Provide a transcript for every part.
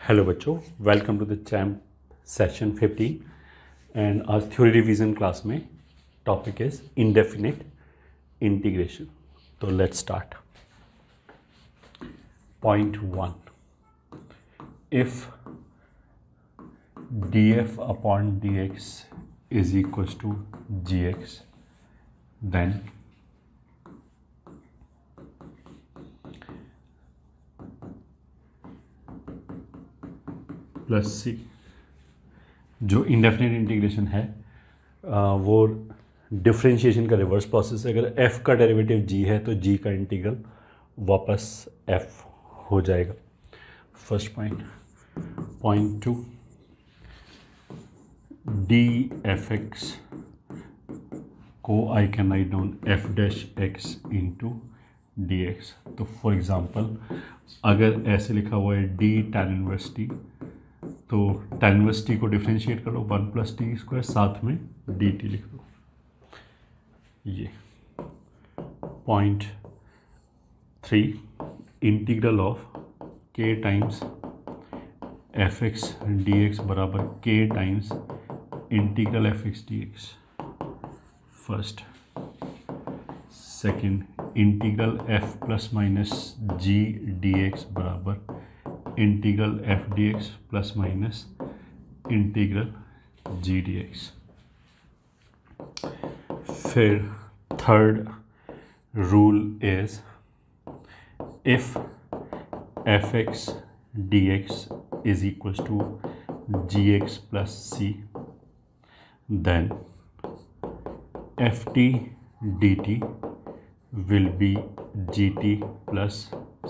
Hello बच्चों, welcome to the champ session 15 and आज theory revision class में topic is indefinite integration. तो let's start. Point 1, if df upon dx is equal to gx then plus c. जो indefinite integration है वो differentiation का reverse process है। अगर f का डेरिवेटिव g है तो g का इंटीग्रल वापस f हो जाएगा। First point. पॉइंट 2, dfx को I can write down f dash x into dx। तो फॉर एग्जांपल अगर ऐसे लिखा हुआ है d tan इनवर्स t, तो tan इनवर्स t को डिफ्रेंशिएट करो 1 प्लस टी स्क्वायर, साथ में dt लिख दो। ये point 3, integral of k times f x D x बराबर k times integral f x D x. First. Second, integral f plus minus g d x बराबर integral f d x plus minus integral g d x. फिर third rule is if f x D x is equal to g x plus c then f t d t will be gt plus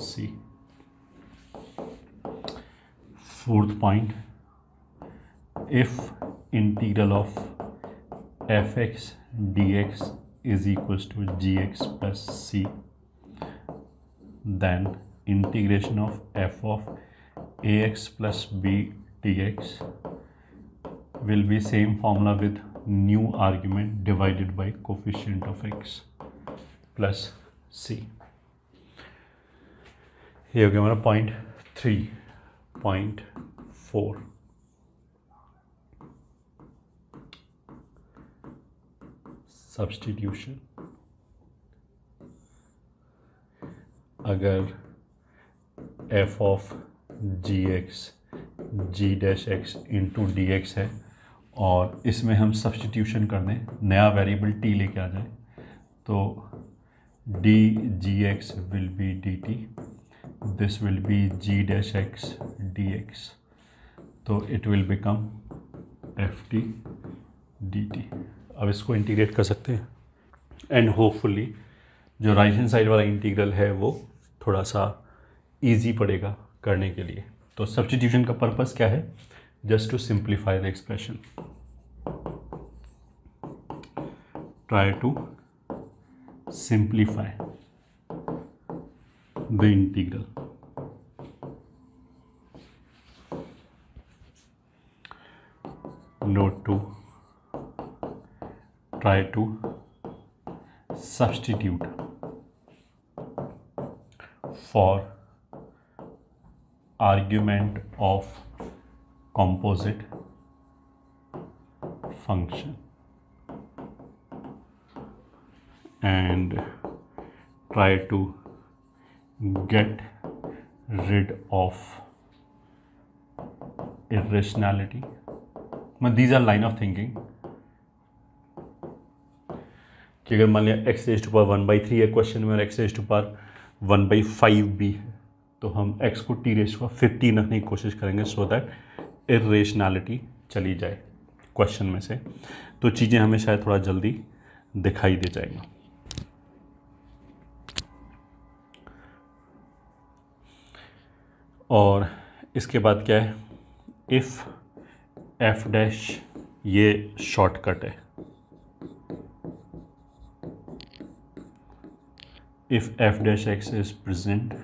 c. Fourth point, if integral of fx dx is equals to gx plus c, then integration of f of ax plus b dx will be same formula with new argument divided by coefficient of x plus c. ये हो गया हमारा point 3। Point 4, substitution. अगर f of g x g dash x into d x है और इसमें हम substitution कर दें, नया वेरिएबल टी लेके आ जाए, तो dgx will be dt, this will be g dash x dx, तो it will become ft dt। अब इसको इंटीग्रेट कर सकते हैं एंड होपफुली जो राइट हैंड साइड वाला इंटीग्रल है वो थोड़ा सा इजी पड़ेगा करने के लिए। तो सब्स्टिट्यूशन का पर्पस क्या है? Just to simplify the expression, try to simplify the integral। Note 2, try to substitute for argument of composite function and try to get rid of irrationality। These are line of thinking कि अगर मान लिया x rays to power 1/3 है question में और x rays to power 1/5 भी है, तो हम x को t रेज़ टू पावर 15 रखने की कोशिश करेंगे सो दैट इर्रेशनैलिटी चली जाए क्वेश्चन में से, तो चीज़ें हमें शायद थोड़ा जल्दी दिखाई दे जाएगा। और इसके बाद क्या है? इफ़ एफ डैश, ये शॉर्टकट है, if F dash X is present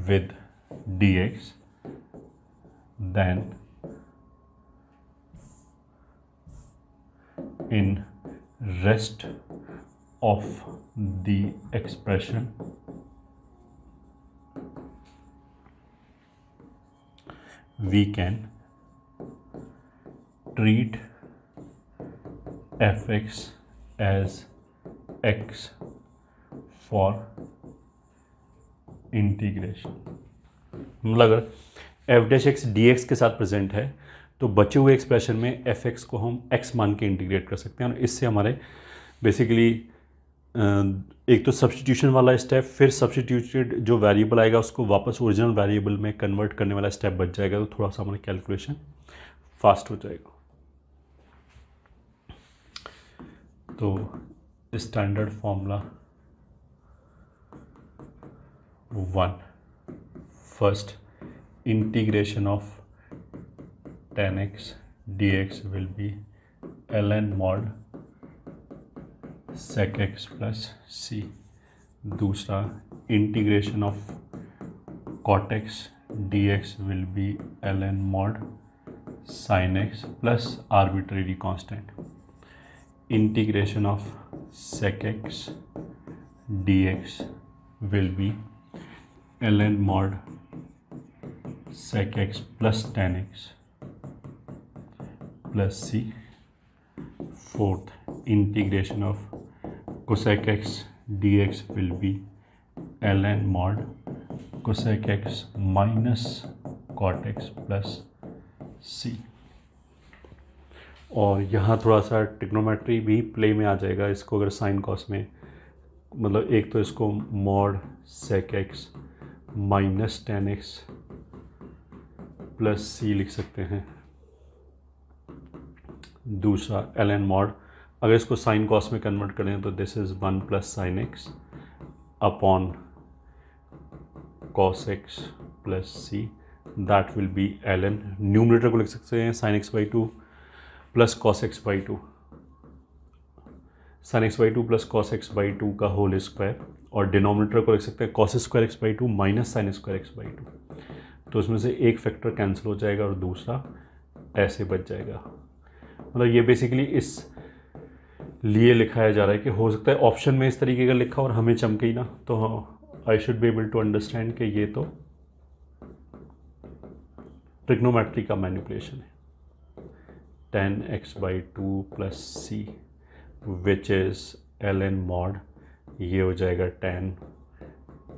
with D X then in rest of the expression we can treat F X as X for integration. मतलब अगर F dash X D X के साथ present है तो बचे हुए expression में F x को हम एक्स मान के इंटीग्रेट कर सकते हैं, और इससे हमारे बेसिकली एक तो सब्स्टिट्यूशन वाला स्टेप, फिर सब्स्टिट्यूटेड जो वेरिएबल आएगा उसको वापस ओरिजिनल वेरिएबल में कन्वर्ट करने वाला स्टेप बच जाएगा, तो थोड़ा सा हमारा कैलकुलेशन फास्ट हो जाएगा। तो standard formula 1, first integration of tan x dx will be ln mod sec x plus c। दूसरा integration of cot x dx will be ln mod sin x plus arbitrary constant। Integration of sec x dx will be ln mod sec x plus tan x plus c। Fourth integration of cosec x dx will be ln mod cosec x minus cot x plus c। और यहाँ थोड़ा सा trigonometry भी play में आ जाएगा। इसको अगर sine cos में, मतलब एक तो इसको mod sec x minus tan x plus c लिख सकते हैं। दूसरा ln mod, अगर इसको साइन कॉस में कन्वर्ट करें तो this is 1 plus sine X upon cos x plus C, that will be ln, numerator को लिख सकते हैं sine X by 2 plus cos X by 2, sine X by 2 plus cos X by 2 का whole square, और denominator को लिख सकते हैं cos square x by 2 minus sign square x by 2। तो उसमें से एक फैक्टर कैंसिल हो जाएगा और दूसरा ऐसे बच जाएगा। मतलब ये बेसिकली इस लिए लिखाया जा रहा है कि हो सकता है ऑप्शन में इस तरीके का लिखा और हमें चमके ही ना, तो I should be able to understand कि ये तो ट्रिग्नोमेट्री का मैनिपुलेशन है। tan x by 2 plus c which is ln mod, ये हो जाएगा tan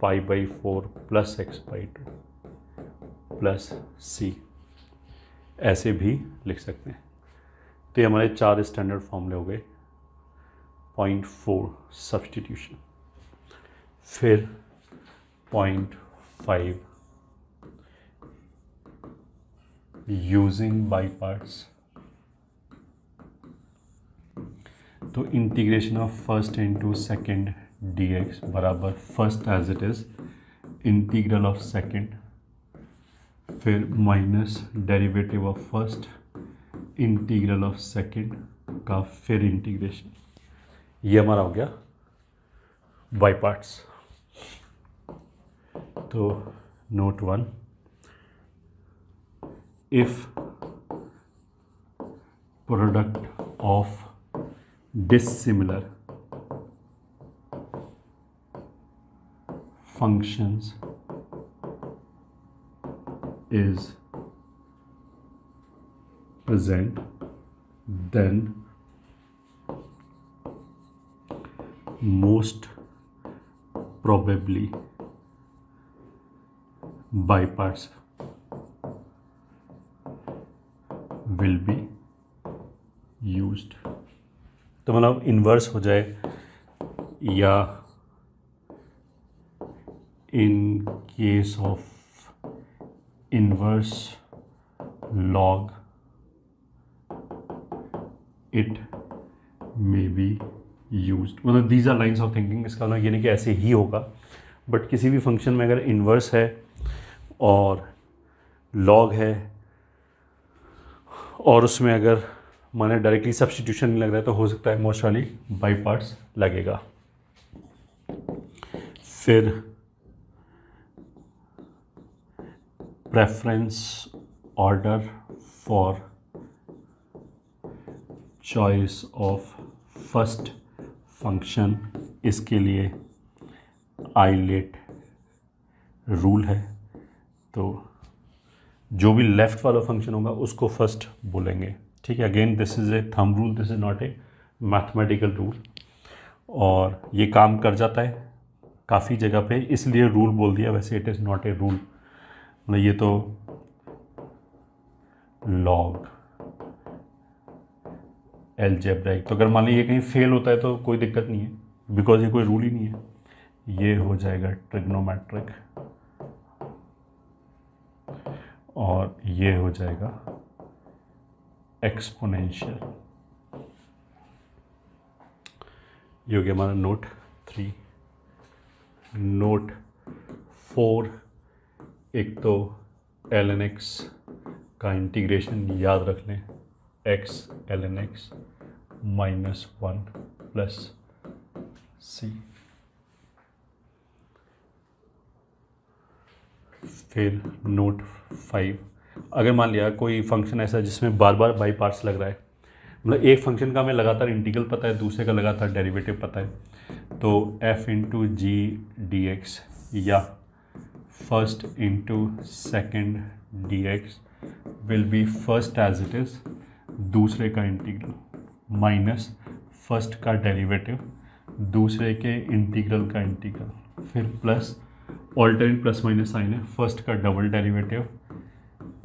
pi by 4 plus x by 2 plus c, ऐसे भी लिख सकते हैं। तो ये हमारे 4 स्टैंडर्ड फॉर्मूले हो गए। Point 4 substitution. फिर पॉइंट 5 यूजिंग बाई पार्ट्स। तो integration of first into second dx बराबर first as it is integral of second, फिर minus derivative of first integral of second का फिर इंटीग्रेशन। ये हमारा हो गया बाई पार्ट्स। तो note 1, if product of dissimilar functions is present, then most probably by parts will be used। तो मतलब इन्वर्स हो जाए या in case of inverse log it may be used. मतलब these are lines of thinking. इसका मतलब ये नहीं कि ऐसे ही होगा, बट किसी भी फंक्शन में अगर इन्वर्स है और लॉग है और उसमें अगर माने डायरेक्टली सब्स्टिट्यूशन नहीं लग रहा है तो हो सकता है मोस्ट वाली बाई पार्ट्स लगेगा। फिर preference order for choice of first function, इसके लिए आइलेट रूल है। तो जो भी लेफ़्ट वाला फंक्शन होगा उसको फर्स्ट बोलेंगे, ठीक है। Again this is a thumb rule, this is not a mathematical rule, और ये काम कर जाता है काफ़ी जगह पे, इसलिए रूल बोल दिया, वैसे it is not a rule. मतलब ये तो लॉग अलजेब्रिक, तो अगर मान लीजिए कहीं फेल होता है तो कोई दिक्कत नहीं है, बिकॉज ये कोई रूल ही नहीं है। ये हो जाएगा ट्रिग्नोमेट्रिक, और ये हो जाएगा एक्सपोनेंशियल। ये हो गया हमारा नोट 3। नोट 4, एक तो ln x का इंटीग्रेशन याद रख लें, x ln x -1 plus c। फिर नोट 5, अगर मान लिया कोई फंक्शन ऐसा जिसमें बार बार बाई पार्ट्स लग रहा है, मतलब एक फंक्शन का हमें लगातार इंटीग्रल पता है, दूसरे का लगातार डेरिवेटिव पता है, तो f into g d x या first into second d x will be first as it is, दूसरे का इंटीग्रल माइनस फर्स्ट का डेरिवेटिव, दूसरे के इंटीग्रल का इंटीग्रल, फिर plus alternate plus minus sign है, फर्स्ट का डबल डेरिवेटिव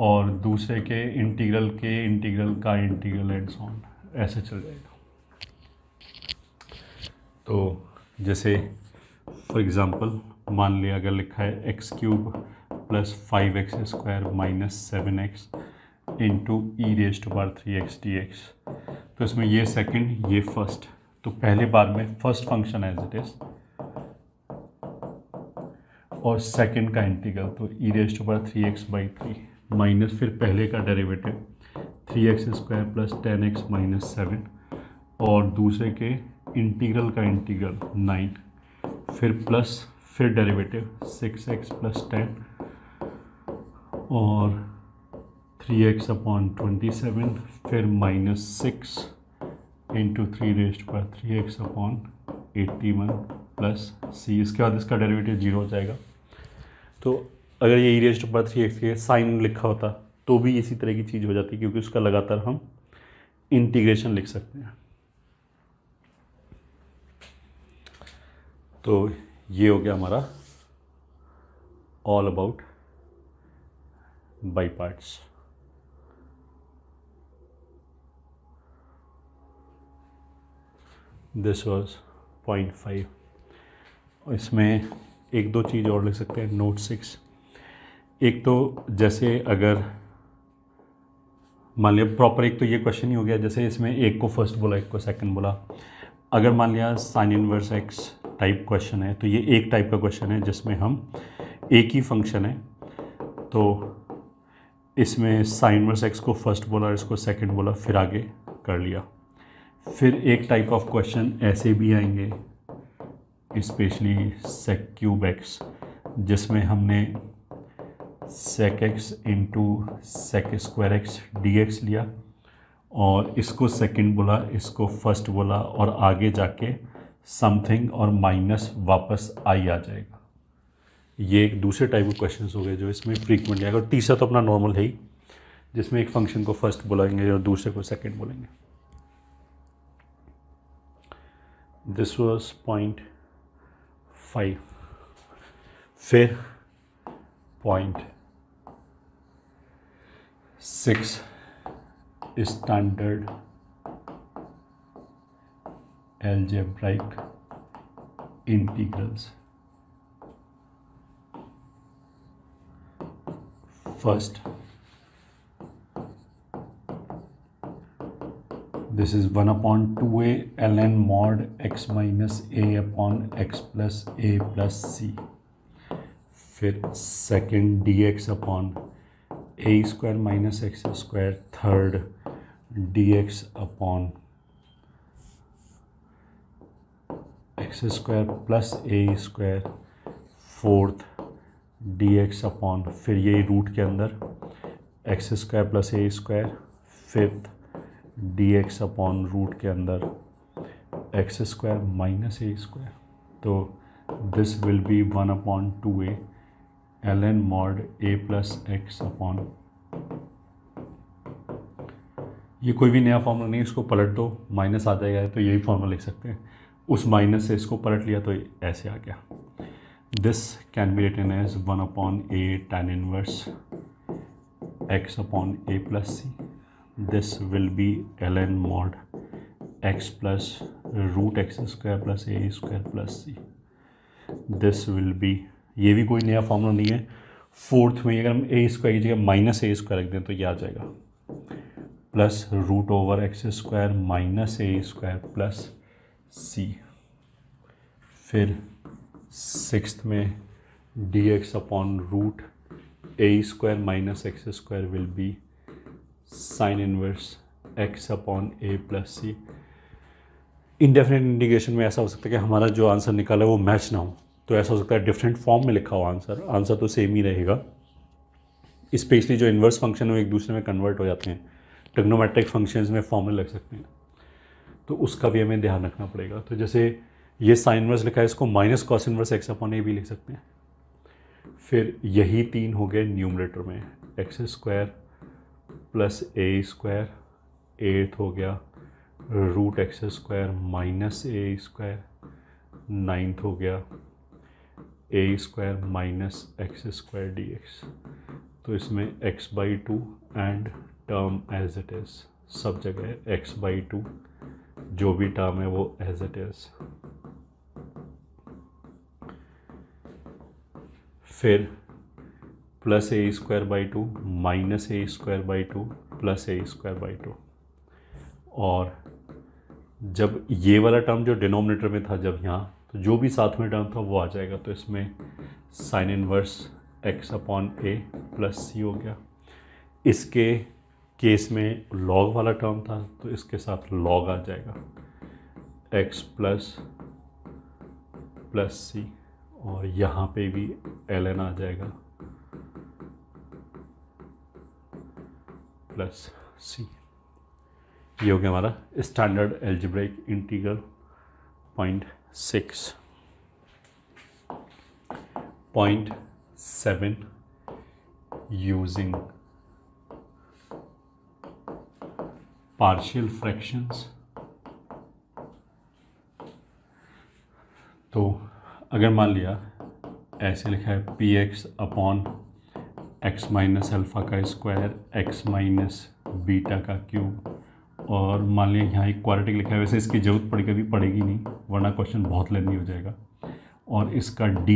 और दूसरे के इंटीग्रल का इंटीग्रल एंड सो ऑन, ऐसे चल जाएगा। तो जैसे फॉर एग्ज़ाम्पल मान लिया अगर लिखा है X cube plus 5x² minus 7x into E raise to power 3x dx, तो इसमें ये सेकंड ये फर्स्ट, तो पहले बार में first function as it is और सेकंड का इंटीग्रल, तो E raise to power 3x/3 minus फिर पहले का derivative 3x² plus 10x minus 7 और दूसरे के इंटीग्रल का इंटीग्रल 9, फिर प्लस फिर डेरिवेटिव 6x प्लस 10 और 3x/27, फिर -6 into 3 raise to power 3x/81 plus c। इसके बाद इसका डेरिवेटिव 0 हो जाएगा। तो अगर ये ई रेज़ टू पावर 3x के साइन लिखा होता तो भी इसी तरह की चीज़ हो जाती, क्योंकि उसका लगातार हम इंटीग्रेशन लिख सकते हैं। तो ये हो गया हमारा all about by parts. This was point 5। इसमें एक दो चीज़ और लिख सकते हैं नोट 6। एक तो जैसे अगर मान लिया प्रॉपर, एक तो ये क्वेश्चन ही हो गया, जैसे इसमें एक को फर्स्ट बोला एक को सेकंड बोला। अगर मान लिया sine inverse x type question है, तो ये एक टाइप का क्वेश्चन है जिसमें हम एक ही फंक्शन है, तो इसमें साइन इनवर्स एक्स को फर्स्ट बोला, इसको सेकंड बोला, फिर आगे कर लिया। फिर एक टाइप ऑफ क्वेश्चन ऐसे भी आएंगे, स्पेशली सेक क्यूब एक्स, जिसमें हमने sec X into sec square X D X लिया और इसको सेकंड बोला, इसको फर्स्ट बोला और आगे जाके समथिंग और माइनस वापस आई आ जाएगा। ये एक दूसरे टाइप के क्वेश्चंस हो गए जो इसमें फ्रीक्वेंटली आएगा। और तीसरा तो अपना नॉर्मल है ही, जिसमें एक फंक्शन को फर्स्ट बोलेंगे और दूसरे को सेकंड बोलेंगे। This was point 5। फिर point 6, standard algebraic integrals। First, this is 1/2a ln mod x minus a upon x plus a plus c। फिर second dx upon a square minus x square। third dx upon x square plus A square. Fourth dx upon, फिर ये root के अंदर x square plus ए square. Fifth dx upon root के अंदर x square minus ए square. तो this will be 1/2a ln mod a plus x upon ये कोई भी नया फॉर्मूला नहीं, इसको पलट दो माइनस आ जाएगा, तो यही फॉर्मूला लिख सकते हैं। उस माइनस से इसको पलट लिया तो ऐसे आ गया। This can be written as 1/a tan inverse x upon a plus c. This will be ln mod x plus root x square plus a square plus c. This will be, ये भी कोई नया formula नहीं है। Fourth में अगर हम a square की जगह माइनस a स्क्वायर रख दें तो ये आ जाएगा plus root over X square minus a square plus c। फिर सिक्स्थ में dx upon root a square minus x square will be sine inverse x upon a plus C. Indefinite integration में ऐसा हो सकता है कि हमारा जो आंसर निकाला है वो मैच ना हो, तो ऐसा हो सकता है डिफरेंट फॉर्म में लिखा हो आंसर, आंसर तो सेम ही रहेगा। स्पेशली जो इन्वर्स फंक्शन है वो एक दूसरे में कन्वर्ट हो जाते हैं, ट्रिग्नोमेट्रिक फंक्शंस में फॉर्मूले लग सकते हैं, तो उसका भी हमें ध्यान रखना पड़ेगा। तो जैसे ये साइन इनवर्स लिखा है, इसको minus cos inverse x upon a भी लिख सकते हैं। फिर यही तीन हो गए न्यूमरेटर में, एक्स स्क्वायर प्लस ए स्क्वायर, एट्थ हो गया रूट एक्स स्क्वायर माइनस ए स्क्वायर, नाइन्थ हो गया a square minus x square d x. तो इसमें x/2 and term as it is, सब जगह x/2 जो भी टर्म है वो एज इट इज़। फिर plus A square by 2 minus A square by 2 plus A square by 2। और जब ये वाला टर्म जो डिनोमिनेटर में था जब यहाँ, तो जो भी साथ में टर्म था वो आ जाएगा। तो इसमें साइन इनवर्स x अपॉन ए प्लस सी हो गया। इसके केस में लॉग वाला टर्म था तो इसके साथ लॉग आ जाएगा x प्लस सी, और यहाँ पे भी ln आ जाएगा प्लस सी। ये हो गया हमारा standard algebraic integral 0.6। 0.7 using partial fractions। तो अगर मान लिया ऐसे लिखा है P x upon x minus alpha का स्क्वायर एक्स माइनस बीटा का क्यूब, और मान लिया यहाँ एक क्वाड्रेटिक लिखा है, वैसे इसकी ज़रूरत कभी पड़ेगी नहीं वरना क्वेश्चन बहुत लेंथी हो जाएगा, और इसका d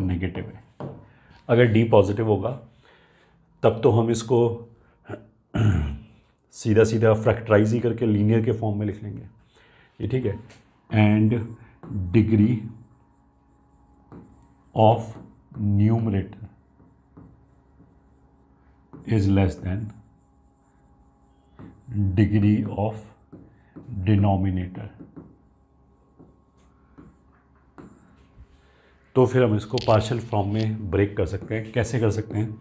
नेगेटिव है। अगर d पॉजिटिव होगा तब तो हम इसको सीधा सीधा फ्रैक्टराइज ही करके लीनियर के फॉर्म में लिख लेंगे, ये ठीक है। And degree of numerator is less than degree of denominator. तो फिर हम इसको पार्शियल फॉर्म में ब्रेक कर सकते हैं। कैसे कर सकते हैं?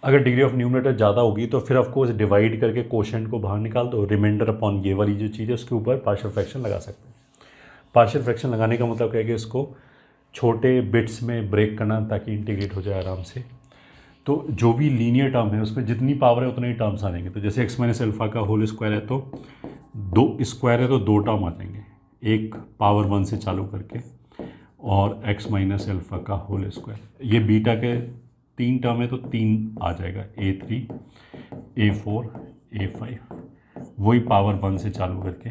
अगर डिग्री ऑफ न्यूमरेटर ज़्यादा होगी तो फिर ऑफकोर्स डिवाइड करके कोशेंट को बाहर निकाल दो, रिमाइंडर अपॉन ये वाली जो चीज़ है उसके ऊपर पार्शियल फ्रैक्शन लगा सकते हैं। पार्शियल फ्रैक्शन लगाने का मतलब क्या है कि इसको छोटे बिट्स में ब्रेक करना ताकि इंटीग्रेट हो जाए आराम से। तो जो भी लीनियर टर्म है उसमें जितनी पावर है उतने ही टर्म्स आ जाएंगे। तो जैसे एक्स माइनस अल्फ़ा का होल स्क्वायर है तो दो स्क्वायर है तो दो टर्म आ जाएंगे, एक पावर 1 से चालू करके, और एक्स माइनस अल्फ़ा का होल स्क्वायर। ये बीटा के 3 टर्म है तो 3 आ जाएगा, A3 A4 A5, वही पावर 1 से चालू करके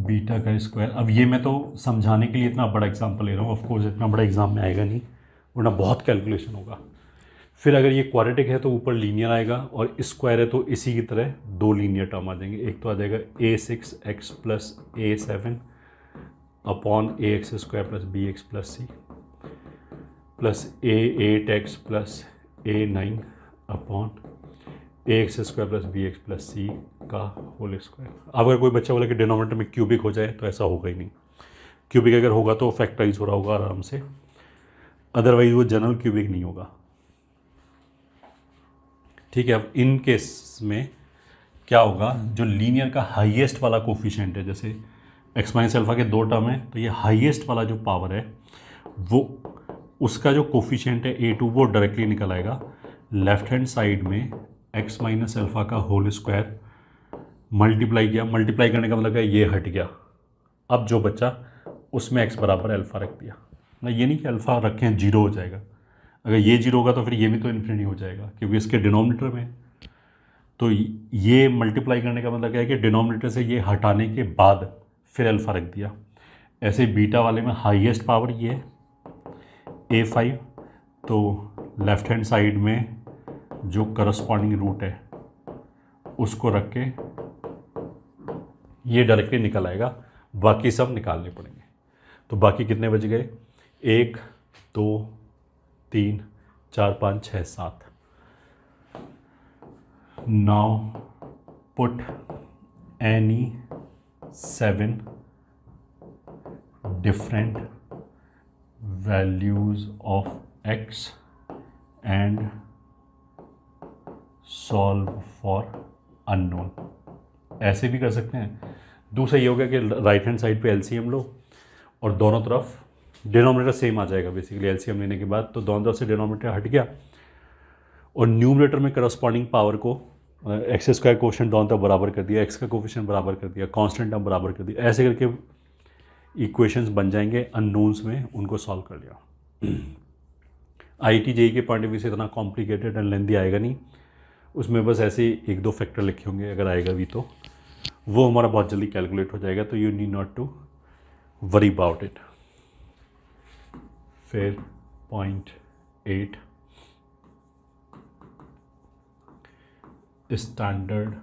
बीटा का स्क्वायर। अब ये मैं तो समझाने के लिए इतना बड़ा एग्जांपल ले रहा हूँ, ऑफकोर्स इतना बड़ा एग्जाम में आएगा नहीं वरना बहुत कैलकुलेशन होगा। फिर अगर ये क्वाड्रेटिक है तो ऊपर लीनियर आएगा, और स्क्वायर है तो इसी की तरह दो लीनियर टर्म आ जाएंगे। एक तो आ जाएगा A6x plus A7 upon AX square plus BX plus c, plus A8x plus A9 upon AX square plus BX plus c का होल स्क्वायर। अब अगर कोई बच्चा बोला कि डिनोमिनेटर में क्यूबिक हो जाए तो ऐसा होगा ही नहीं। क्यूबिक अगर होगा तो फैक्टराइज हो रहा होगा आराम से, अदरवाइज वो जनरल क्यूबिक नहीं होगा, ठीक है। अब इन केस में क्या होगा, जो लीनियर का हाईएस्ट वाला कोफिशिएंट है, जैसे एक्स माइनस अल्फ़ा के 2 टर्म है तो ये हाईएस्ट वाला जो पावर है वो उसका जो कोफिशिएंट है A2 वो डायरेक्टली निकल आएगा लेफ्ट हैंड साइड में एक्स माइनस अल्फ़ा का होल स्क्वायर मल्टीप्लाई किया, मल्टीप्लाई करने का मतलब क्या, ये हट गया, अब जो बचा उसमें एक्स बराबर अल्फ़ा रख दिया ना, ये नहीं कि अल्फ़ा रखें जीरो हो जाएगा, अगर ये जीरो होगा तो फिर ये भी तो इन्फिनिटी हो जाएगा क्योंकि इसके डिनोमिनेटर में। तो ये मल्टीप्लाई करने का मतलब क्या है कि डिनोमिनेटर से ये हटाने के बाद फिर अल्फ़ा रख दिया। ऐसे बीटा वाले में हाईएस्ट पावर ये है A5, तो लेफ़्ट हैंड साइड में जो करस्पॉन्डिंग रूट है उसको रख के ये डायरेक्टली निकल आएगा, बाकी सब निकालने पड़ेंगे। तो बाकी कितने बच गए, 1 2 3 4 5 6 7। Now put any 7 different values of x and solve for unknown. ऐसे भी कर सकते हैं। दूसरा ये हो गया कि राइट हैंड साइड पे एलसीएम लो और दोनों तरफ डिनोमिनेटर सेम आ जाएगा बेसिकली एलसीएम लेने के बाद, तो दोनों तरफ से डिनोमिनेटर हट गया और न्यूमरेटर में करस्पॉन्डिंग पावर को एक्स स्क्वायर कोफिशिएंट दोनों तरफ बराबर कर दिया, एक्स का कोफिशिएंट बराबर कर दिया, कांस्टेंट टर्म बराबर कर दिया, ऐसे करके इक्वेशंस बन जाएंगे अननोन्स में, उनको सॉल्व कर लिया। आईटी जेई के पॉइंट ऑफ व्यू से इतना कॉम्प्लिकेटेड एंड लेंथी आएगा नहीं, उसमें बस ऐसे 1-2 फैक्टर लिखे होंगे, अगर आएगा भी तो वो हमारा बहुत जल्दी कैलकुलेट हो जाएगा, तो you need not to worry about it. फिर पॉइंट 8 स्टैंडर्ड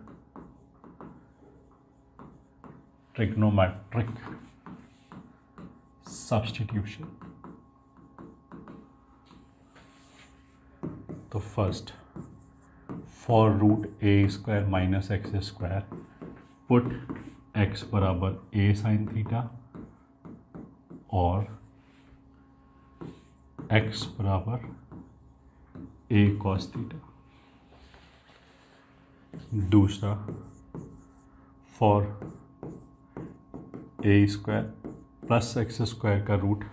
ट्रिग्नोमेट्रिक सब्स्टिट्यूशन। तो first, for root A square minus x square put X बराबर ए साइन थीटा और एक्स बराबर ए कॉस थीटा। दूसरा, for A square plus X square का root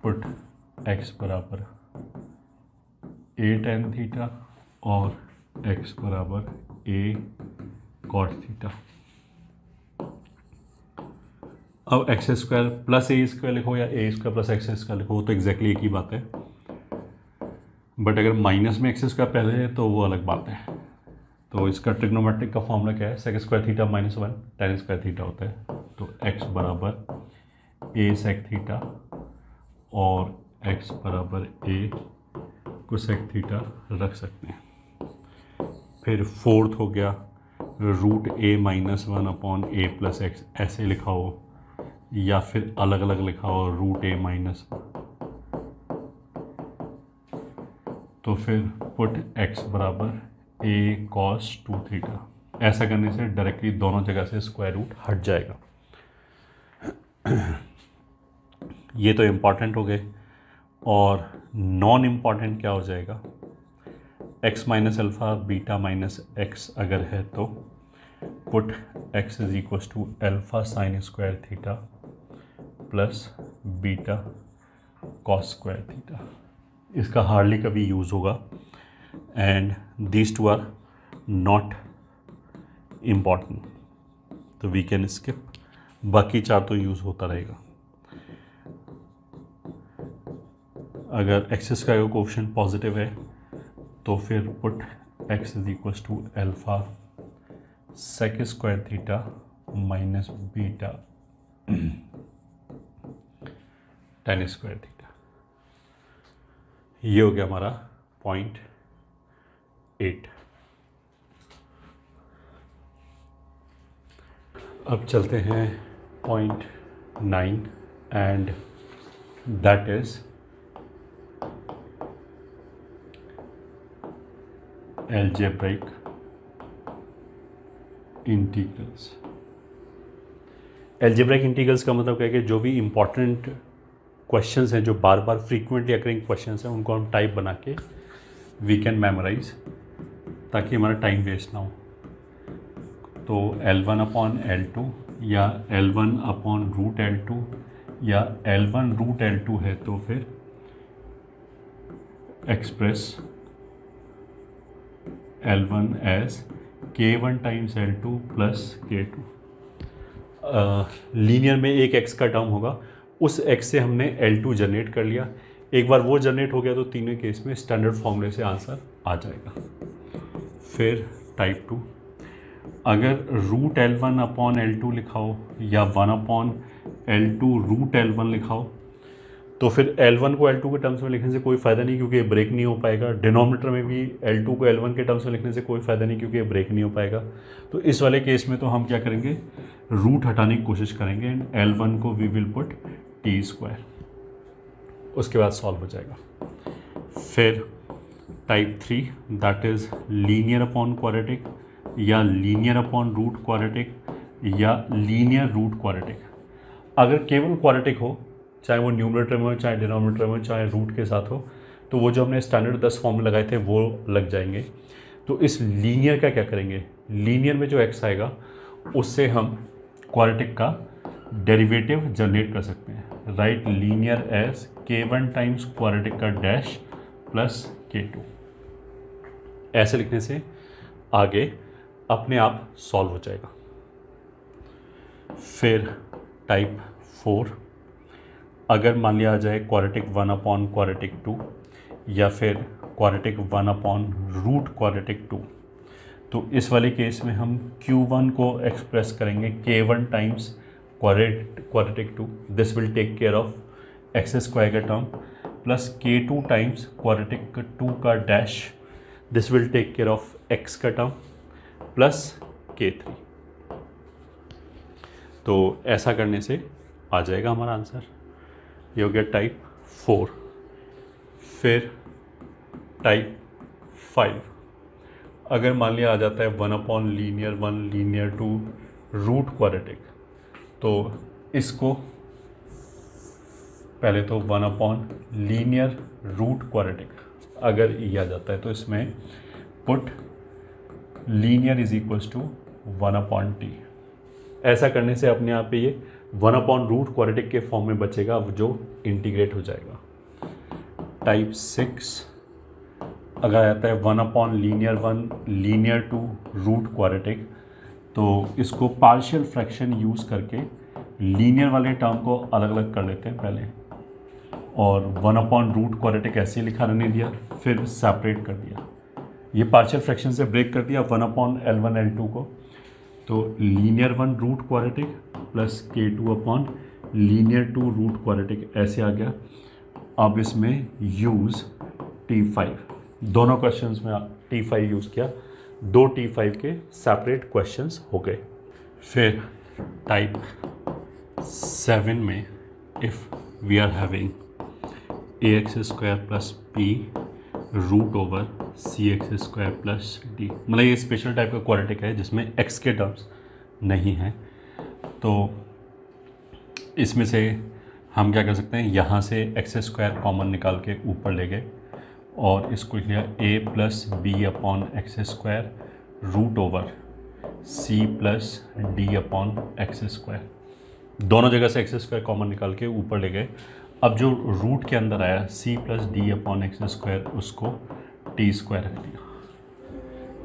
put X बराबर A tan theta और X बराबर A cot theta. अब X square plus ए square लिखो या A square plus X square लिखो तो एग्जैक्टली एक ही बात है, बट अगर माइनस में एक्स स्क्वायर पहले है तो वो अलग बात है। तो इसका ट्रिग्नोमेट्रिक का फॉर्मूला क्या है, sec square theta minus 1 tan square theta होता है, तो एक्स बराबर ए सेक थीटा और एक्स बराबर ए कोसेक थीटा रख सकते हैं। फिर फोर्थ हो गया रूट ए माइनस 1 अपॉन ए प्लस एक्स, ऐसे लिखा हो या फिर अलग अलग लिखा हो रूट ए माइनस, तो फिर पुट एक्स बराबर ए कॉस 2 थीटा। ऐसा करने से डायरेक्टली दोनों जगह से स्क्वायर रूट हट जाएगा। ये तो इम्पॉर्टेंट हो गए। और नॉन इम्पॉर्टेंट क्या हो जाएगा, X minus alpha beta minus X अगर है तो put X is equals to alpha sine square theta plus beta cos square theta. इसका हार्डली कभी यूज़ होगा and these two are not important, तो वी कैन स्किप। बाकी चार तो यूज़ होता रहेगा। अगर एक्स स्क्वायर का कोफिशिएंट पॉजिटिव है तो फिर put X is equals to alpha sec square theta minus beta tan square theta. ये हो गया हमारा पॉइंट 8। अब चलते हैं point 9 and that is algebraic integrals. Algebraic integrals का मतलब क्या है कि जो भी इम्पॉर्टेंट क्वेश्चंस हैं, जो बार बार फ्रीक्वेंटली अकरिंग क्वेश्चंस हैं, उनको हम टाइप बना के वी कैन मेमोराइज, ताकि हमारा टाइम वेस्ट ना हो। तो L1 अपॉन L2 या L1 अपॉन रूट L2 या L1 रूट L2 है तो फिर express L1 as K1 times L2 plus K2। Linear में एक x का टर्म होगा, उस x से हमने L2 जनरेट कर लिया। एक बार वो जनरेट हो गया तो तीनों केस में स्टैंडर्ड फॉर्मूले से आंसर आ जाएगा। फिर टाइप 2, अगर रूट L1 अपॉन L2 लिखा हो या 1 अपॉन L2 रूट L1 लिखा हो, तो फिर L1 को L2 के टर्म्स में लिखने से कोई फ़ायदा नहीं क्योंकि ये ब्रेक नहीं हो पाएगा। डिनोमिनेटर में भी L2 को L1 के टर्म्स में लिखने से कोई फ़ायदा नहीं क्योंकि ये ब्रेक नहीं हो पाएगा। तो इस वाले केस में तो हम क्या करेंगे, रूट हटाने की कोशिश करेंगे एंड L1 को वी विल पुट t², उसके बाद सॉल्व हो जाएगा। फिर type 3 that is linear upon quadratic या लीनियर अपॉन रूट क्वाड्रेटिक या लीनियर रूट क्वाड्रेटिक। अगर केवल क्वाड्रेटिक हो, चाहे वो न्यूमरेटर में हो, चाहे डिनोमिनेटर में हो, चाहे रूट के साथ हो, तो वो जो हमने स्टैंडर्ड 10 फॉर्मूले लगाए थे वो लग जाएंगे। तो इस लीनियर का क्या करेंगे, लीनियर में जो x आएगा उससे हम क्वाड्रेटिक का डेरिवेटिव जनरेट कर सकते हैं। Write linear as K1 times quadratic का डैश प्लस K2। ऐसे लिखने से आगे अपने आप सॉल्व हो जाएगा। फिर टाइप 4, अगर मान लिया जाए क्वाड्रेटिक 1 अपॉन क्वाड्रेटिक 2 या फिर क्वाड्रेटिक 1 अपॉन रूट क्वाड्रेटिक 2, तो इस वाले केस में हम Q1 को एक्सप्रेस करेंगे K1 times quadratic 2, this will take care of x² का term, plus K2 times quadratic 2 का dash, this will take care of x का टर्म, प्लस K3। तो ऐसा करने से आ जाएगा हमारा आंसर। ये हो गया टाइप 4। फिर टाइप 5, अगर मान लिया आ जाता है 1 upon linear 1 linear 2 root quadratic, तो इसको पहले तो 1 अपॉन लीनियर रूट क्वाड्रेटिक अगर ये आ जाता है तो इसमें put linear is equals to 1 upon T. ऐसा करने से अपने आप पे ये 1 अपॉन रूट क्वाड्रेटिक के फॉर्म में बचेगा, जो इंटीग्रेट हो जाएगा। टाइप 6, अगर आता है 1 upon linear 1 linear 2 root quadratic, तो इसको पार्शियल फ्रैक्शन यूज़ करके लीनियर वाले टर्म को अलग अलग कर लेते हैं पहले, और 1 अपॉन रूट क्वाड्रेटिक ऐसे ही लिखा रहने दिया, फिर सेपरेट कर दिया। ये पार्शियल फ्रैक्शन से ब्रेक कर दिया 1 अपॉन L1 L2 को, तो linear 1 root quadratic plus K2 upon linear 2 root quadratic ऐसे आ गया। अब इसमें यूज़ T5, दोनों क्वेश्चंस में T5 यूज़ किया, 2 T5 के सेपरेट क्वेश्चंस हो गए। फिर टाइप 7 में if we are having ax² plus p root over cx² plus d, मतलब ये स्पेशल टाइप का क्वाड्रेटिक है जिसमें x के टर्म्स नहीं हैं, तो इसमें से हम क्या कर सकते हैं, यहाँ से x² कॉमन निकाल के ऊपर ले गए और इसको लिया a plus B upon x² root over c plus d upon x²। दोनों जगह से x² कॉमन निकाल के ऊपर ले गए। अब जो रूट के अंदर आया c plus D upon x², उसको t² रख दिया।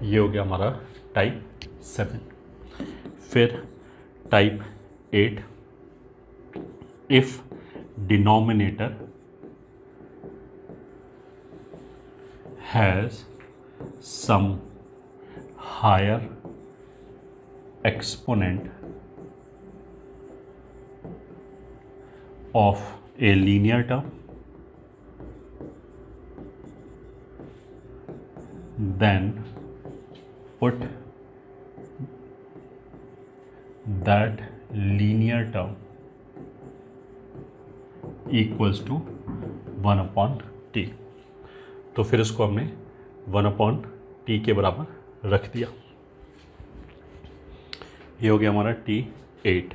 ये हो गया हमारा टाइप 7। फिर type 8, if denominator has some higher exponent of a linear term, then put that linear term equals to 1 upon t। तो फिर इसको हमने 1 upon t के बराबर रख दिया। ये हो गया हमारा T8।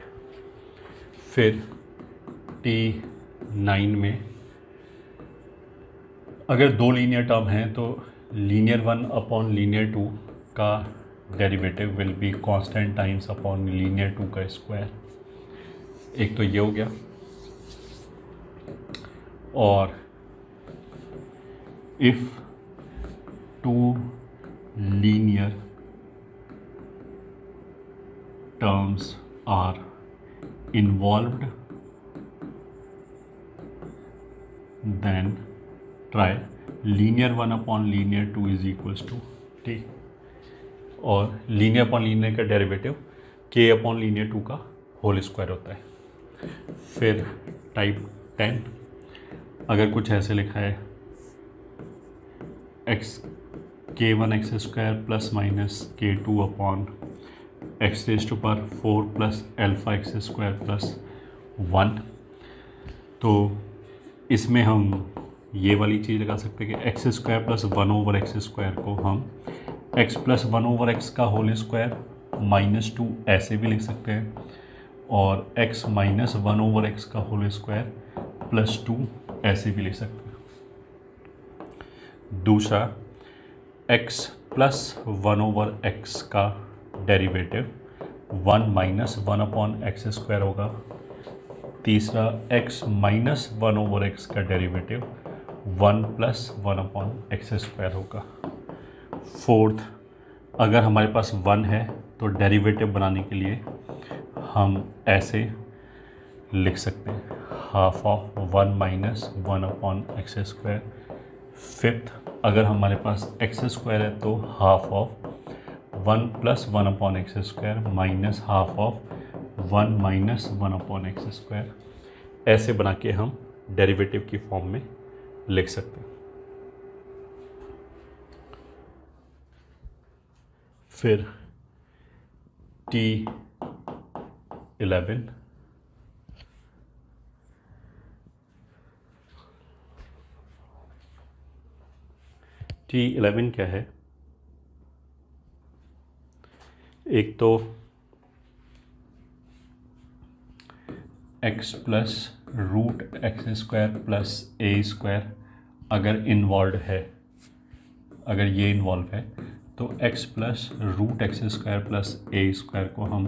फिर T9 में अगर 2 लीनियर टर्म हैं तो लीनियर 1 अपॉन लीनियर 2 का derivative will be constant times upon linear 2 का स्क्वायर। एक तो ये हो गया, और if 2 linear terms are involved, then try linear 1 upon linear 2 is equals to t, और linear upon linear का डेरिवेटिव k upon linear 2 का होल स्क्वायर होता है। फिर टाइप 10, अगर कुछ ऐसे लिखा है k1 X square plus minus k2 upon X raise to power 4 plus alpha X square plus 1, तो इसमें हम ये वाली चीज़ लगा सकते हैं कि x square plus 1 over X square को हम एक्स प्लस 1 ओवर एक्स का होल स्क्वायर माइनस 2 ऐसे भी लिख सकते हैं, और एक्स माइनस 1 ओवर एक्स का होल स्क्वायर प्लस 2 ऐसे भी लिख सकते हैं। दूसरा, x प्लस 1 ओवर x का derivative 1 minus 1 upon x square होगा। तीसरा, x माइनस 1 ओवर x का derivative 1 plus 1 upon x square होगा। फोर्थ, अगर हमारे पास 1 है तो डेरिवेटिव बनाने के लिए हम ऐसे लिख सकते हैं, half of 1 minus 1 upon x square. Fifth, अगर हमारे पास एक्स स्क्वायर है तो half of 1 plus 1 upon x square minus half of 1 minus 1 upon x square. ऐसे बना के हम डेरिवेटिव की फॉर्म में लिख सकते हैं। फिर T11, T11 क्या है? एक तो x plus root x square plus ए स्क्वायर अगर इन्वॉल्व है, अगर ये इन्वॉल्व है तो x plus root x square plus ए स्क्वायर को हम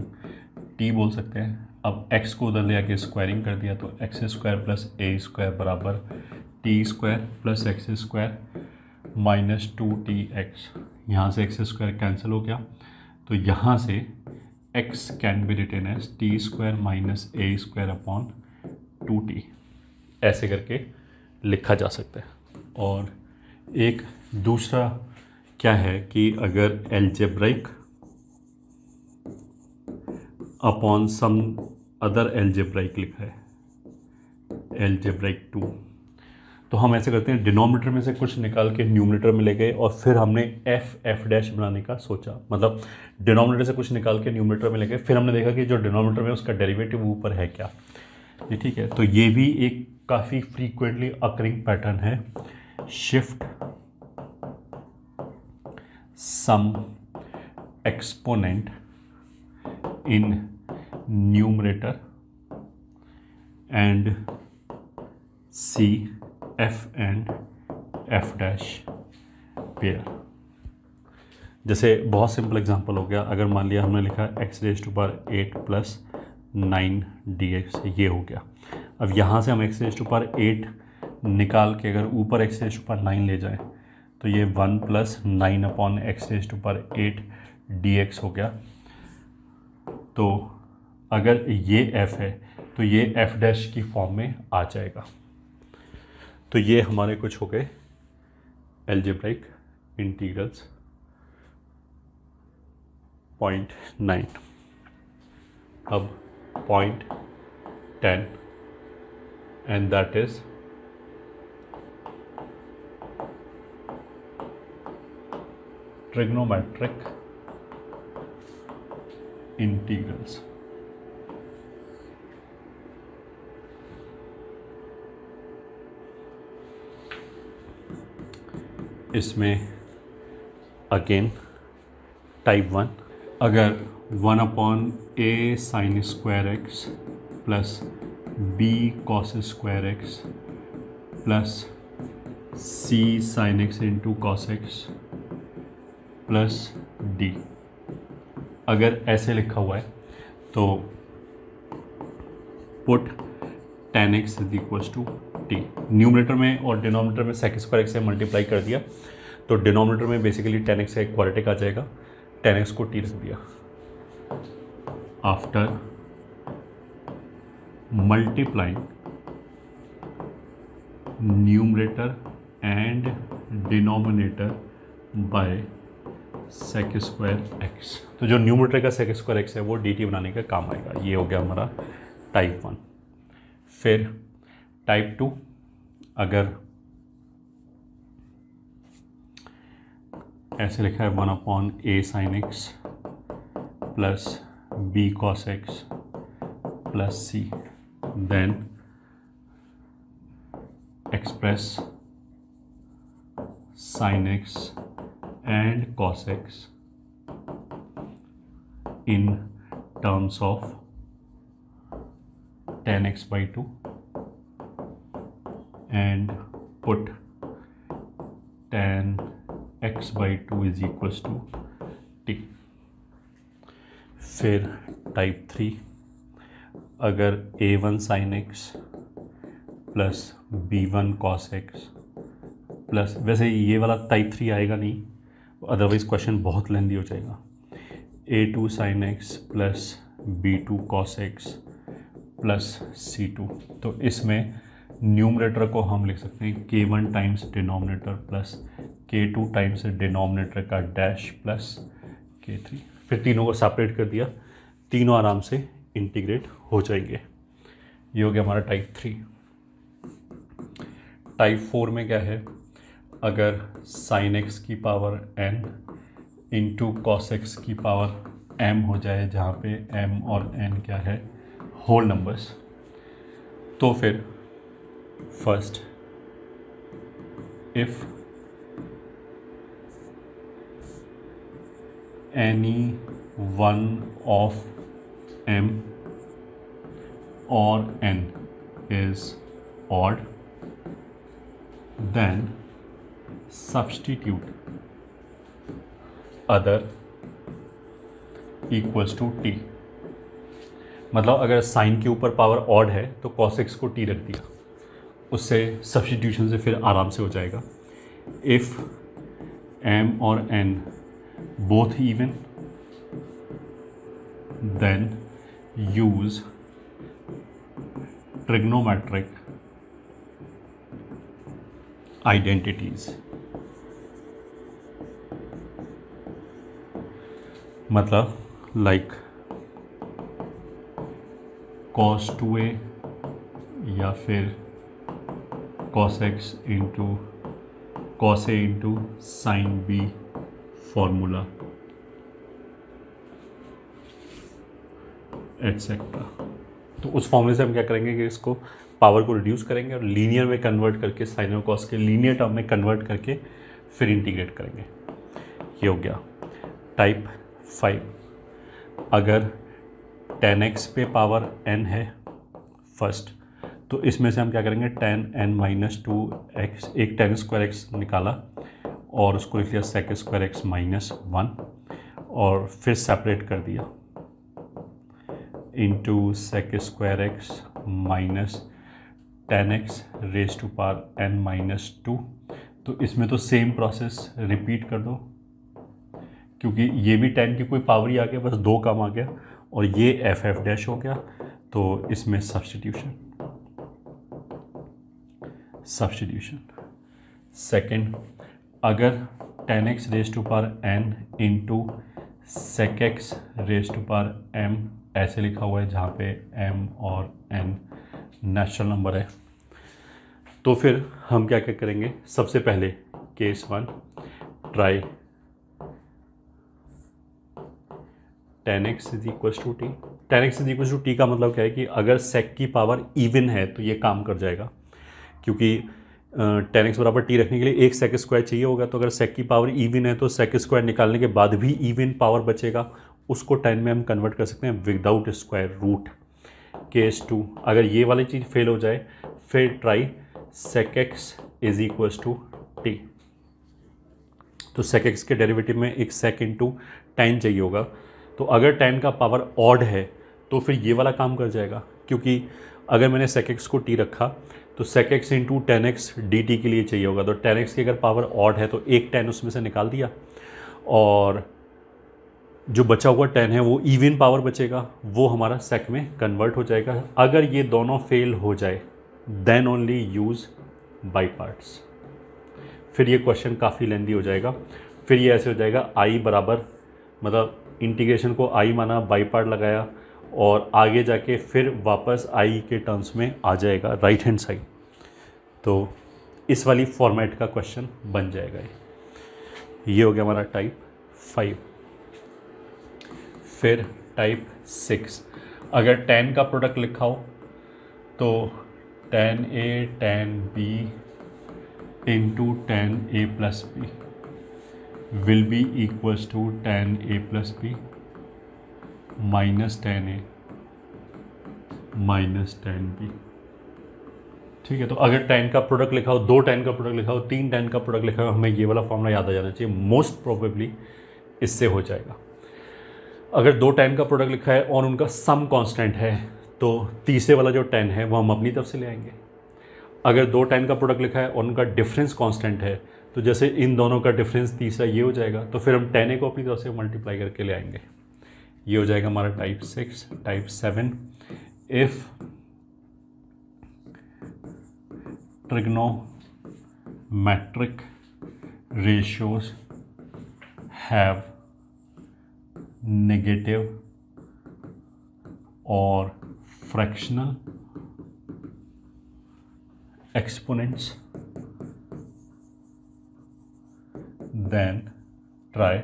t बोल सकते हैं। अब x को उधर ले आके स्क्वायरिंग कर दिया तो एक्स स्क्वायर प्लस ए स्क्वायर बराबर T square plus X square minus 2tx। यहाँ से एक्स स्क्वायर कैंसिल हो गया, तो यहाँ से x can be written as T square minus A square upon 2t, ऐसे करके लिखा जा सकता है। और एक दूसरा क्या है कि अगर algebraic upon some other algebraic लिखा है, एल्जेब्राइक 2, तो हम ऐसे करते हैं, डिनोमिनेटर में से कुछ निकाल के न्यूमरेटर में ले गए और फिर हमने एफ डैश बनाने का सोचा। मतलब डिनोमिनेटर से कुछ निकाल के न्यूमरेटर में ले गए, फिर हमने देखा कि जो डिनोमिनेटर में उसका डेरिवेटिव ऊपर है क्या, ये ठीक है। तो ये भी एक काफ़ी फ्रीक्वेंटली अकरिंग पैटर्न है, shift some exponent in numerator and C F and F dash pair. जैसे बहुत सिंपल एग्जांपल हो गया, अगर मान लिया हमने लिखा X raise to power 8 plus 9 dx, ये हो गया। अब यहाँ से हम एक्स रेज टू पावर 8 निकाल के अगर ऊपर एक्स रेज टू पावर 9 ले जाएं तो ये 1 plus 9 upon X raise to power 8 dx हो गया। तो अगर ये f है तो ये f डैश की फॉर्म में आ जाएगा। तो ये हमारे कुछ हो गए एल्जेब्राइक इंटीग्रल्स। पॉइंट 9। अब point 10, and that is trigonometric integrals. इसमें अगेन टाइप 1, अगर 1 upon a sine square x plus b cos square x plus c sine x into cos x plus d, अगर ऐसे लिखा हुआ है तो put tan x is equals to t. Numerator में और डिनोमिनेटर में सेक स्क्वायर एक्स से मल्टीप्लाई कर दिया तो डिनोमिनेटर में बेसिकली tan x का एक क्वाड्रेटिक आ जाएगा, tan x को t रख दिया। After multiplying numerator and denominator by sec square x, तो जो न्यूमरेटर का sec स्क्वायर x है वो dt बनाने का काम आएगा। ये हो गया हमारा टाइप 1। फिर टाइप 2, अगर ऐसे लिखा है 1/a sin x plus b cos x plus c, then express sin x and cos x in terms of tan x by 2 and put tan x by 2 is equals to t। फिर type 3, अगर a1 sin x plus b1 cos x plus, वैसे ये वाला type 3 आएगा नहीं, otherwise question बहुत लेंदी हो जाएगा, a2 sin x plus b2 cos x plus c2। तो इसमें न्यूमरेटर को हम लिख सकते हैं k1 times denominator plus k2 times denominator का डैश प्लस k3। फिर तीनों को सेपरेट कर दिया, तीनों आराम से इंटीग्रेट हो जाएंगे। ये हो गया हमारा टाइप 3। टाइप 4 में क्या है, अगर sin x की power n into cos x की पावर m हो जाए, जहाँ पे m और n क्या है, होल नंबर्स, तो फिर first if any one of m और n is odd, then substitute other equals to t। मतलब अगर साइन के ऊपर पावर ऑड है तो cos x को t रख दिया, उससे सब्स्टिट्यूशन से फिर आराम से हो जाएगा। इफ m और n both even, then use trigonometric identities. मतलब लाइक cos 2a या फिर cos x into cos a into sine b formula etcetera. तो उस फॉर्मूले से हम क्या करेंगे कि इसको पावर को रिड्यूस करेंगे और लीनियर में कन्वर्ट करके साइन और कॉस के लीनियर टर्म में कन्वर्ट करके फिर इंटीग्रेट करेंगे। ये हो गया टाइप 5। अगर tan x पे पावर n है फर्स्ट, तो इसमें से हम क्या करेंगे, tan n माइनस 2x, एक tan स्क्वायर x निकाला और उसको लिख लिया sec स्क्वायर x माइनस 1 और फिर सेपरेट कर दिया into sec square x minus tan x raise to power n minus 2। तो इसमें तो सेम प्रोसेस रिपीट कर दो, क्योंकि ये भी tan की कोई पावर ही आ गया, बस 2 कम आ गया और ये f डैश हो गया। तो इसमें सब्स्टिट्यूशन सेकंड, अगर tan x raise to power n into sec x raise to power m ऐसे लिखा हुआ है, जहाँ पे m और n नेचुरल नंबर है, तो फिर हम क्या क्या करेंगे, सबसे पहले case 1 try tan x is equal to T. tan x is equal to T का मतलब क्या है कि अगर sec की पावर इवन है तो ये काम कर जाएगा, क्योंकि tan x बराबर टी रखने के लिए एक sec स्क्वायर चाहिए होगा। तो अगर sec की पावर इवन है तो sec स्क्वायर निकालने के बाद भी इवन पावर बचेगा, उसको tan में हम कन्वर्ट कर सकते हैं विदाउट स्क्वायर रूट। केस 2, अगर ये वाली चीज़ फेल हो जाए फिर try sec x is equal to T. तो sec x के डेरिवेटिव में एक sec इंटू tan चाहिए होगा। तो अगर tan का पावर ऑड है तो फिर ये वाला काम कर जाएगा, क्योंकि अगर मैंने sec x को t रखा तो sec x into ten x D T के लिए चाहिए होगा, तो टेन एक्स की अगर पावर ऑड है तो एक टेन उसमें से निकाल दिया, और जो बचा हुआ टेन है वो इवन पावर बचेगा, वो हमारा सेक में कन्वर्ट हो जाएगा। अगर ये दोनों फेल हो जाए then only use by parts. फिर ये क्वेश्चन काफ़ी लेंदी हो जाएगा। फिर ये ऐसे हो जाएगा आई बराबर, मतलब इंटीग्रेशन को आई माना, बाई पार्ट लगाया, और आगे जाके फिर वापस आई के टर्म्स में आ जाएगा राइट हैंड साइड। तो इस वाली फॉर्मेट का क्वेश्चन बन जाएगा। ये हो गया हमारा टाइप 5। फिर टाइप 6, अगर tan का प्रोडक्ट लिखा हो तो tan A tan B into tan A plus B will be equals to tan A plus B minus tan A minus tan B। ठीक है, तो अगर tan का प्रोडक्ट लिखा हो, 2 tan का प्रोडक्ट लिखा हो, 3 tan का प्रोडक्ट लिखा हो, हमें ये वाला फॉर्मूला याद आ जाना चाहिए। मोस्ट प्रोबेबली इससे हो जाएगा। अगर 2 tan का प्रोडक्ट लिखा है और उनका सम कांस्टेंट है तो तीसरे वाला जो tan है वो हम अपनी तरफ से ले आएंगे। अगर 2 tan का प्रोडक्ट लिखा है और उनका डिफरेंस कांस्टेंट है तो जैसे इन दोनों का डिफरेंस तीसरा ये हो जाएगा, तो फिर हम tan a को अपनी तरफ से मल्टीप्लाई करके ले आएंगे। ये हो जाएगा हमारा type 6। Type 7, if trigonometric ratios have negative or fractional exponents, then try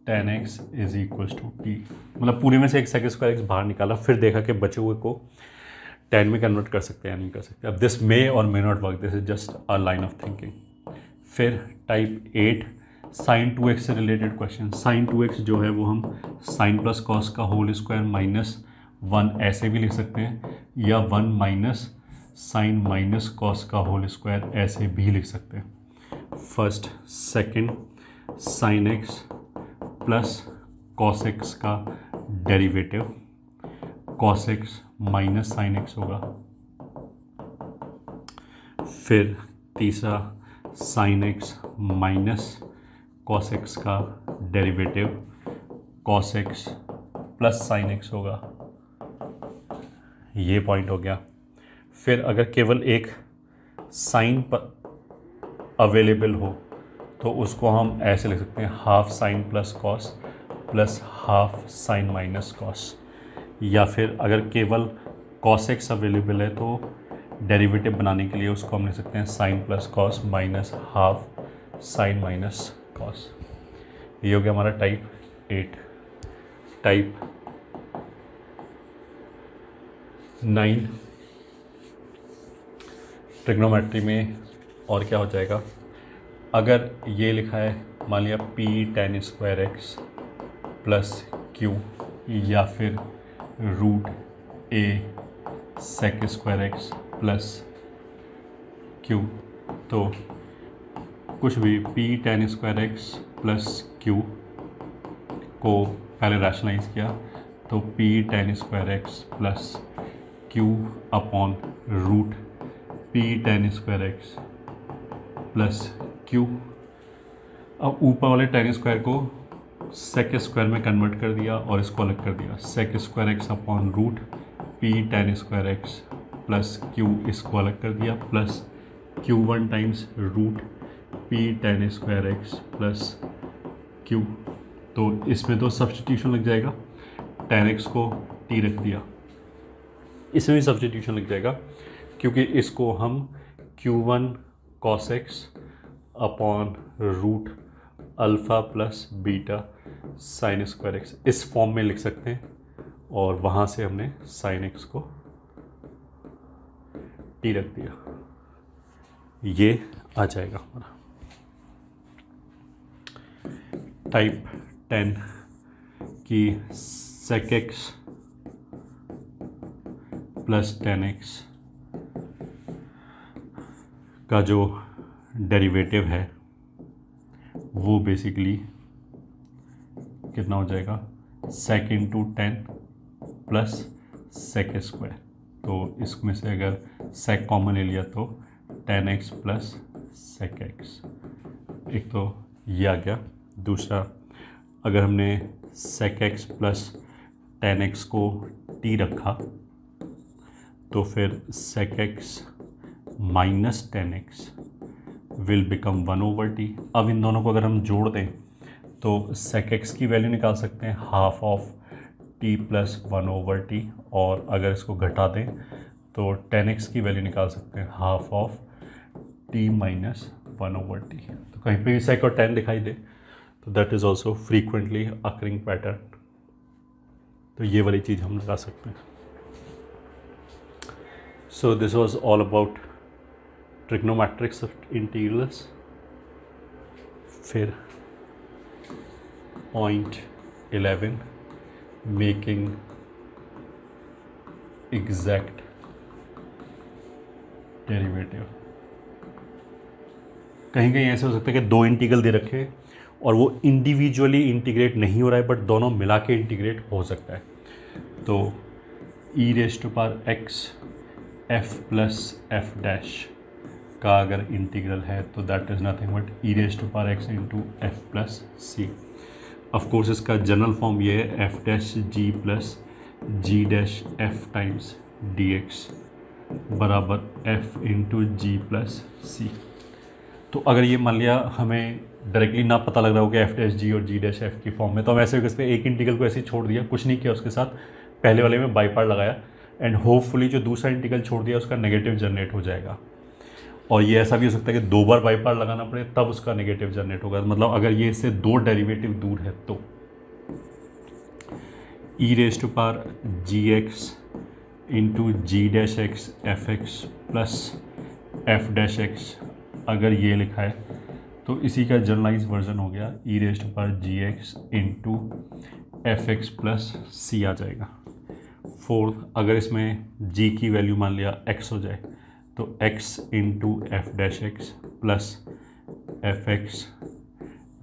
tan x is equals to t। मतलब पूरे में से एक sec स्क्वायर x बाहर निकाला, फिर देखा कि बचे हुए को tan में कन्वर्ट कर सकते हैं या नहीं कर सकते। अब दिस मे और may not work, this is just a line of thinking. फिर टाइप 8, साइन 2x से रिलेटेड क्वेश्चन। साइन 2x जो है वो हम साइन प्लस कॉस का होल स्क्वायर माइनस 1 ऐसे भी लिख सकते हैं, या 1 माइनस साइन माइनस कॉस का होल स्क्वायर ऐसे भी लिख सकते हैं। First, second, sine x plus cos x का derivative, cos x minus sine x होगा। फिर तीसरा, sine x minus cos x का derivative, cos x plus sine x होगा। ये पॉइंट हो गया। फिर अगर केवल एक साइन अवेलेबल हो तो उसको हम ऐसे लिख सकते हैं, half sine plus cos plus half sine minus cos. या फिर अगर केवल कॉस एक्स अवेलेबल है तो डेरिवेटिव बनाने के लिए उसको हम लिख सकते हैं sine plus cos minus half sine minus cos. ये हो गया हमारा टाइप 8। टाइप 9, ट्रिग्नोमेट्री में और क्या हो जाएगा, अगर ये लिखा है मान लिया p tan square x plus Q, या फिर root a sec square x plus Q, तो कुछ भी p tan square x plus Q को पहले रैशनलाइज किया तो p tan square x plus Q upon root p tan square x plus Q. अब ऊपर वाले tan स्क्वायर को सेक स्क्वायर में कन्वर्ट कर दिया और इसको अलग कर दिया, sec square X upon root p tan square x plus Q, इसको अलग कर दिया, plus q1 times root p tan square x plus Q. तो इसमें तो सब्स्टिट्यूशन लग जाएगा, tan x को t रख दिया, इसमें भी सब्स्टिट्यूशन लग जाएगा क्योंकि इसको हम q1 cos x upon root alpha plus beta sine square X इस फॉर्म में लिख सकते हैं, और वहाँ से हमने साइन एक्स को टी रख दिया। ये आ जाएगा हमारा टाइप 10 की sec X plus tan X का जो डेरिवेटिव है वो बेसिकली कितना हो जाएगा, sec into 10 plus sec square. तो इसमें से अगर sec कॉमन ले लिया तो tan x plus sec x, एक तो ये आ गया। दूसरा, अगर हमने sec x plus tan x को t रखा तो फिर sec x minus tan x will become 1/t। अब इन दोनों को अगर हम जोड़ दें तो sec x की वैल्यू निकाल सकते हैं half of t plus 1/t, और अगर इसको घटा दें तो tan x की वैल्यू निकाल सकते हैं half of t minus 1/t। तो कहीं पे भी sec और tan दिखाई दे तो that is also frequently occurring pattern, तो ये वाली चीज़ हम लगा सकते हैं। So this was all about trigonometrics of integrals. फिर पॉइंट 11, मेकिंग एग्जैक्ट डेरिवेटिव। कहीं कहीं ऐसे हो सकता है कि दो इंटीग्रल दे रखे और वो इंडिविजुअली इंटीग्रेट नहीं हो रहा है, बट दोनों मिला के इंटीग्रेट हो सकता है। तो e raise to power x f plus f dash का अगर इंटीग्रल है तो that is nothing but e raise to power x into f plus C. Of course इसका जनरल फॉर्म ये है f डैश g plus g dash f times dx बराबर f into G plus C. तो अगर ये मान लिया हमें डायरेक्टली ना पता लग रहा हो कि एफ डैश जी और जी डैश एफ की फॉर्म में, तो हम ऐसे इस पर एक इंटीग्रल को ऐसे ही छोड़ दिया, कुछ नहीं किया उसके साथ, पहले वाले में बाई पार्ट लगाया एंड होपफुली जो दूसरा इंटीग्रल छोड़ दिया उसका नेगेटिव जनरेट हो जाएगा। और ये ऐसा भी हो सकता है कि 2 बार बाई पार्ट लगाना पड़े तब उसका नेगेटिव जनरेट होगा। मतलब अगर ये इससे 2 डेरिवेटिव दूर है तो E raise to power ji x into G dash X F x plus F dash X अगर ये लिखा है तो इसी का जनरलाइज वर्जन हो गया e raise to power ji x into f x plus c आ जाएगा। फोर्थ, अगर इसमें g की वैल्यू मान लिया x हो जाए तो x into f dash x plus f x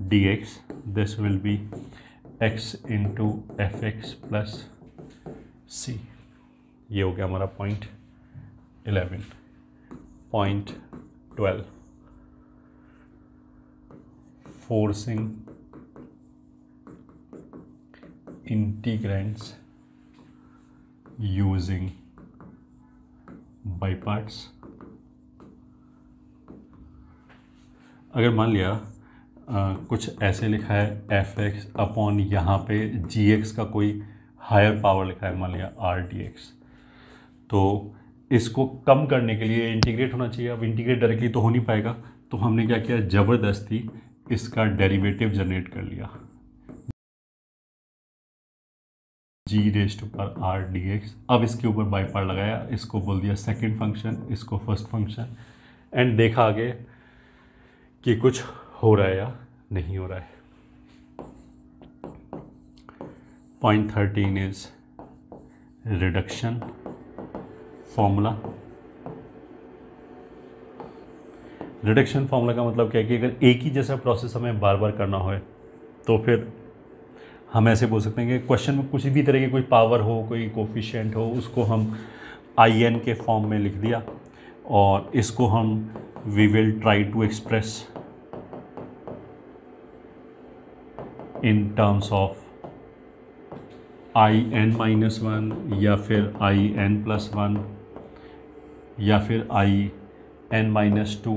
D x, this will be x into f x plus c. ये हो गया हमारा point 11। Point 12, forcing integrands using by parts। अगर मान लिया कुछ ऐसे लिखा है एफ एक्स अपॉन यहाँ पे जी एक्स का कोई हायर पावर लिखा है, मान लिया आर डी एक्स, तो इसको कम करने के लिए इंटीग्रेट होना चाहिए। अब इंटीग्रेट डायरेक्टली तो हो नहीं पाएगा, तो हमने क्या किया, ज़बरदस्ती इसका डेरिवेटिव जनरेट कर लिया, g raise to power r d x. अब इसके ऊपर बाई पार्ट लगाया, इसको बोल दिया सेकंड फंक्शन, इसको फर्स्ट फंक्शन, एंड देखा आगे कि कुछ हो रहा है या नहीं हो रहा है। Point 13 is reduction formula. Reduction formula का मतलब क्या है कि अगर एक ही जैसा प्रोसेस हमें बार बार करना हो तो फिर हम ऐसे बोल सकते हैं कि क्वेश्चन में कुछ भी तरह की कोई पावर हो, कोई कोफिशिएंट हो, उसको हम आई एन के फॉर्म में लिख दिया और इसको हम we will try to express in terms of I N minus 1 या फिर आई एन प्लस 1 या फिर I N minus 2,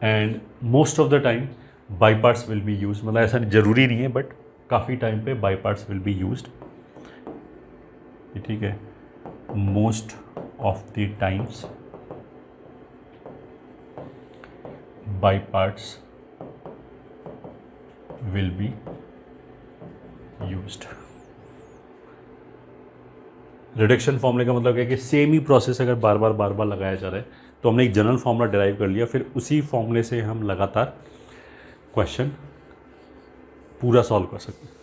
and most of the time by parts will be use. मतलब ऐसा ज़रूरी नहीं है बट काफ़ी टाइम पे by parts will be used, ठीक है। Most of the times by parts will be used. Reduction फॉर्मूले का मतलब क्या है कि सेम ही प्रोसेस अगर बार बार लगाया जा रहा है तो हमने एक जनरल फॉर्मूला डिराइव कर लिया, फिर उसी फॉर्मूले से हम लगातार क्वेश्चन पूरा सॉल्व कर सकते हैं।